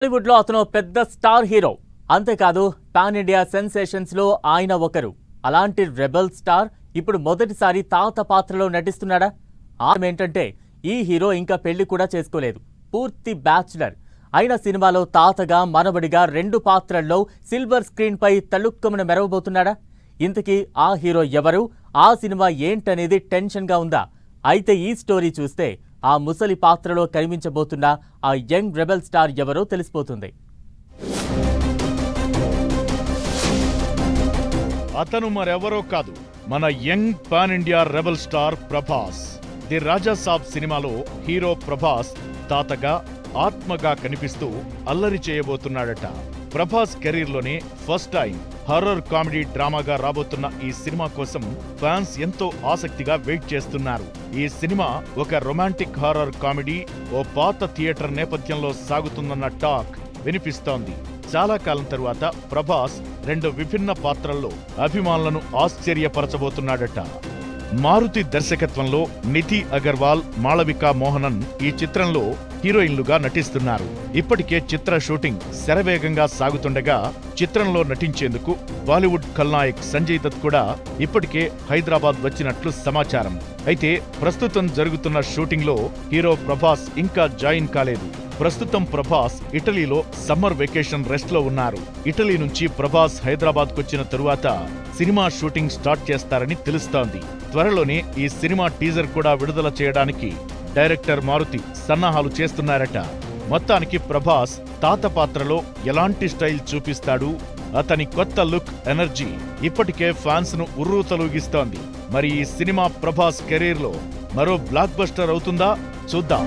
టాలీవుడ్ లో అతను పెద్ద స్టార్ హీరో. అంతేకాదు పాన్ ఇండియా సెన్సేషన్స్ లో ఆయన ఒకరు. అలాంటి రెబెల్ స్టార్ ఇప్పుడు మొదటిసారి తాత పాత్రలో నటిస్తున్నాడా? ఏంటంటే ఈ హీరో ఇంకా పెళ్లి కూడా చేసుకోలేదు, పూర్తి బ్యాచులర్. అయిన సినిమాలో తాతగా మనవడిగా 2 పాత్రల్లో సిల్వర్ స్క్రీన్ పై తలుక్కుమని మెరవబోతున్నాడా? ఇంతకీ ఆ హీరో ఎవరు, ఆ సినిమా ఏంటనేది టెన్షన్ గా ఉందా? అయితే ఈ స్టోరీ చూస్తే ఆ ముసలి పాత్రలో కనిపించబోతున్న ఆ యంగ్ రెబెల్ స్టార్ ఎవరో తెలిసిపోతుంది. అతను మరెవరో కాదు, మన young pan India rebel star Prabhas. The Raja Saab సినిమాలో హీరో ప్రభాస్ తాతగా ఆత్మగా కనిపిస్తూ అల్లరి చేయబోతున్నాడట. ప్రభాస్ కెరీర్లోనే ఫస్ట్ టైం హారర్ కామెడీ డ్రామాగా రాబోతున్న ఈ సినిమా కోసం ఫ్యాన్స్ ఎంతో ఆసక్తిగా వెయిట్ చేస్తున్నారు. ఈ సినిమా ఒక రొమాంటిక్ హారర్ కామెడీ ఓ పాత థియేటర్ నేపథ్యంలో సాగుతుందన్న టాక్ వినిపిస్తోంది. చాలా కాలం తరువాత ప్రభాస్ 2 విభిన్న పాత్రల్లో అభిమానులను ఆశ్చర్యపరచబోతున్నాడట. మారుతి దర్శకత్వంలో నిధి అగర్వాల్, మాళవికా మోహనన్ ఈ చిత్రంలో హీరోయిన్లుగా నటిస్తున్నారు. ఇప్పటికే చిత్ర షూటింగ్ శరవేగంగా సాగుతుండగా చిత్రంలో నటించేందుకు బాలీవుడ్ ఖల్నాయక్ సంజయ్ దత్ కూడా ఇప్పటికే హైదరాబాద్ వచ్చినట్లు సమాచారం. అయితే ప్రస్తుతం జరుగుతున్న షూటింగ్ లో హీరో ప్రభాస్ ఇంకా జాయిన్ కాలేదు. ప్రస్తుతం ప్రభాస్ ఇటలీలో సమ్మర్ వెకేషన్ రెస్ట్ లో ఉన్నారు. ఇటలీ నుంచి ప్రభాస్ హైదరాబాద్ కొచ్చిన తరువాత సినిమా షూటింగ్ స్టార్ట్ చేస్తారని తెలుస్తోంది. త్వరలోనే ఈ సినిమా టీజర్ కూడా విడుదల చేయడానికి డైరెక్టర్ మారుతి సన్నాహాలు చేస్తున్నారట. మొత్తానికి ప్రభాస్ తాత పాత్రలో ఎలాంటి స్టైల్ చూపిస్తాడు, అతని కొత్త లుక్, ఎనర్జీ ఇప్పటికే ఫ్యాన్స్ ను ఉర్రూతలూగిస్తోంది. మరి ఈ సినిమా ప్రభాస్ కెరీర్ లో మరో బ్లాక్ బస్టర్ అవుతుందా? చూద్దాం.